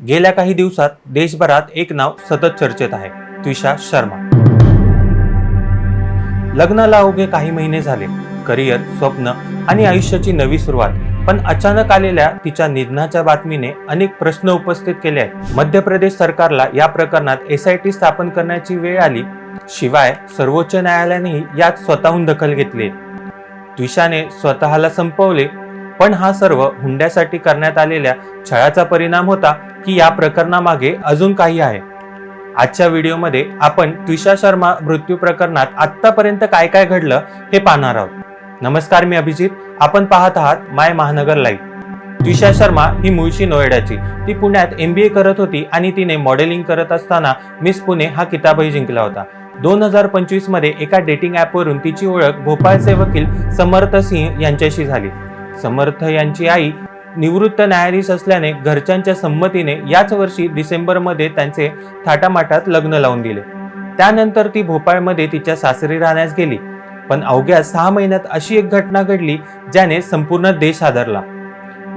गेल्या काही दिवसात देशभरात एक नाव सतत चर्चेत आहे, त्विषा शर्मा। लग्नाला अवघे काही महिने झाले, करिअर, स्वप्न आणि आयुष्याची नवी सुरुवात, पण अचानक आलेल्या तिच्या निधनाच्या बातमीने अनेक प्रश्न उपस्थित केले आहेत। मध्य प्रदेश सरकारला या प्रकरणात SIT स्थापन करण्याची वेळ आली, शिवाय सर्वोच्च न्यायालयानेही यात स्वतःहून दखल घेतली। त्विषाने स्वतःला संपवले, पण हा सर्व हुंड्यासाठी करण्यात आलेल्या छळाचा परिणाम होता की या प्रकरणामागे अजून काही आहे? आजच्या व्हिडिओमध्ये आपण त्विषा शर्मा मृत्यू प्रकरणात आतापर्यंत काय काय घडलं हे पाहणार आहोत। नमस्कार, मी अभिजित, आपण पाहत आहात माय महानगर लाईव्ह। त्विषा शर्मा ही मूळची नोएडाची। ती पुण्यात MBA करत होती आणि तिने मॉडेलिंग करत असताना मिस पुणे हा किताबही जिंकला होता। 2025 मध्ये एका डेटिंग ॲपवरून तिची ओळख भोपाळचे वकील समर्थ सिंह यांच्याशी झाली। समर्थ यांची आई निवृत्त न्यायाधीश असल्याने घरच्यांच्या संमतीने याच वर्षी डिसेंबरमध्ये त्यांचे थाटामाटात लग्न लावून दिले। त्यानंतर ती भोपाळमध्ये तिच्या सासरी राहण्यास गेली, पण अवघ्या 6 महिन्यात अशी एक घटना घडली ज्याने संपूर्ण देश हादरला।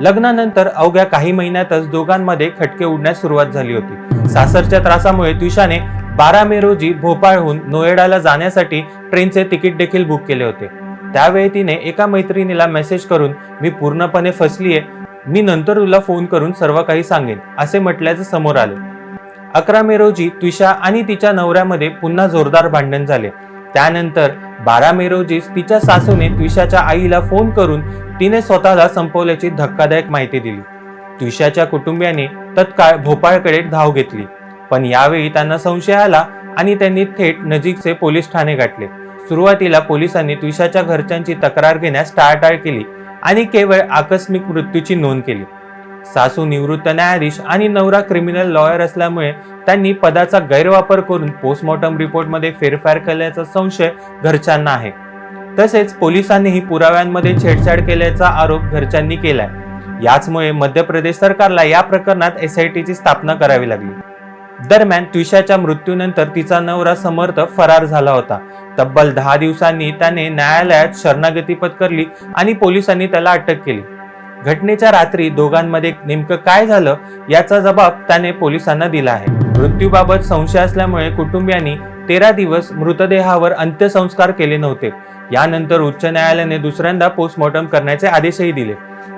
लग्नानंतर अवघ्या काही महिन्यातच दोघांमध्ये खटके उडण्यास सुरुवात झाली होती। सासरच्या त्रासामुळे त्विषाने 12 मे रोजी भोपाळहून नोएडाला जाण्यासाठी ट्रेनचे तिकीट देखील बुक केले होते। त्यावेळी तिने एका मैत्रिणीला मेसेज करून, मी पूर्णपणे फसलीये, मी नंतर तुला फोन करून सर्व काही सांगेन, असे म्हटल्याचे समोर आले। 11 मे रोजी त्विषा आणि तिच्या नवऱ्यामध्ये पुन्हा जोरदार भांडण झाले। त्यानंतर 12 मे रोजी तिच्या सासूने त्विषाच्या आईला फोन करून तिने स्वतःला संपवल्याची धक्कादायक माहिती दिली। त्विषाच्या कुटुंबियांनी तत्काळ भोपाळकडे धाव घेतली, पण यावेळी त्यांना संशय आला आणि त्यांनी थेट नजीकचे पोलीस ठाणे गाठले। सुरुवातीला पोलिसांनी त्विषाच्या घरच्यांची तक्रार घेण्यास टाळाटाळ केली आणि केवळ आकस्मिक मृत्यूची नोंद केली। सासू निवृत्त न्यायाधीश आणि नवरा क्रिमिनल लॉयर असल्यामुळे त्यांनी पदाचा गैरवापर करून पोस्टमॉर्टम रिपोर्टमध्ये फेरफार केल्याचा संशय घरच्यांना आहे। तसेच पोलिसांनीही पुराव्यांमध्ये छेडछाड केल्याचा आरोप घरच्यांनी केलाय। याचमुळे मध्य प्रदेश सरकारला या प्रकरणात SITची स्थापना करावी लागली। दरम्यान त्विषाच्या मृत्यूनंतर तिचा नवरा समर्थ फरार झाला होता। तब्बल 10 दिवसांनी त्याने न्यायालयात शरणागती पत्करली आणि पोलिसांनी त्याला अटक केली। घटनेच्या रात्री दोघांमध्ये नेमकं काय झालं याचा जबाब त्याने पोलिसांना दिला आहे। मृत्यूबाबत संशय असल्यामुळे कुटुंबियांनी 13 दिवस मृतदेहावर अंत्यसंस्कार केले नव्हते। यानंतर उच्च न्यायालयाने दुसऱ्यांदा पोस्टमॉर्टम करण्याचे आदेशही दिले।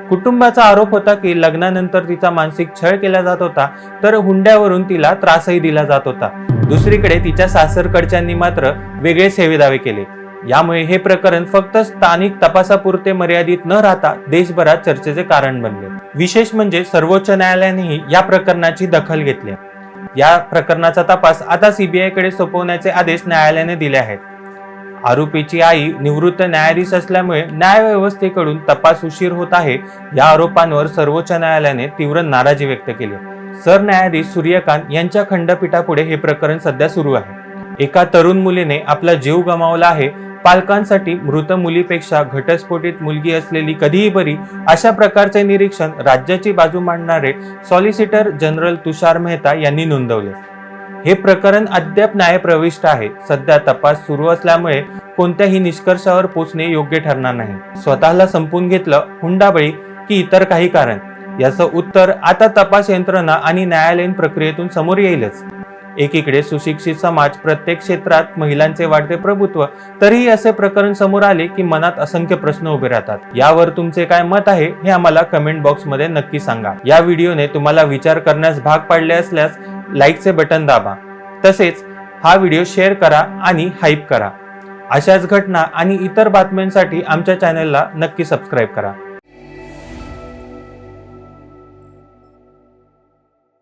कुटुंबाचा आरोप होता की लग्नानंतर तिचा मानसिक छळ केला जात होता, तर हुंड्यावरून तिला त्रासही दिला जात होता। दुसरीकडे तिच्या सासरकडच्यांनी मात्र वेगळे सेवेदावे केले। यामुळे हे प्रकरण फक्त स्थानिक तपासापुरते मर्यादित न राहता देशभरात चर्चेचे कारण बनले। विशेष म्हणजे सर्वोच्च न्यायालयानेही या प्रकरणाची दखल घेतली। या प्रकरणाचा तपास आता CBI कडे सोपवण्याचे आदेश न्यायालयाने दिले आहेत। आरोपीची आई निवृत्त न्यायाधीश असल्यामुळे न्यायव्यवस्थेकडून तपास उशीर होत आहे, या आरोपांवर सर्वोच्च न्यायालयाने तीव्र नाराजी व्यक्त केली। सरन्यायाधीश सूर्यकांत यांच्या खंडपीठापुढे हे प्रकरण सध्या सुरू आहे। एका तरुण मुलीने आपला जीव गमावला आहे। पालकांसाठी मृत मुलीपेक्षा घटस्फोटित मुलगी असलेली कधीही बरी, अशा प्रकारचे निरीक्षण राज्याची बाजू मांडणारे सॉलिसिटर जनरल तुषार मेहता यांनी नोंदवले। हे प्रकरण अद्याप न्यायप्रविष्ट आहे। सध्या तपास सुरू असल्यामुळे कोणत्याही निष्कर्षावर पोहोचणे योग्य ठरणार नाही। स्वतःला संपून घेतलं, हुंडाबळी की इतर काही कारण, याचं उत्तर आता तपास यंत्रणा आणि न्यायालयीन प्रक्रियेतून समोर येईलच। एकीकडे सुशिक्षित समाज, प्रत्येक क्षेत्रात महिलांचे वाढते प्रभुत्व, तरीही असे प्रकरण समोर आले की मनात असंख्य प्रश्न उभे राहतात। यावर तुमचे काय मत आहे हे आम्हाला कमेंट बॉक्समध्ये नक्की सांगा। या व्हिडिओने तुम्हाला विचार करण्यास भाग पाडले असल्यास लाईकचे बटन दाबा। तसेच हा व्हिडिओ शेअर करा आणि हाईप करा। अशाच घटना आणि इतर बातम्यांसाठी आमच्या चॅनलला नक्की सबस्क्राईब करा।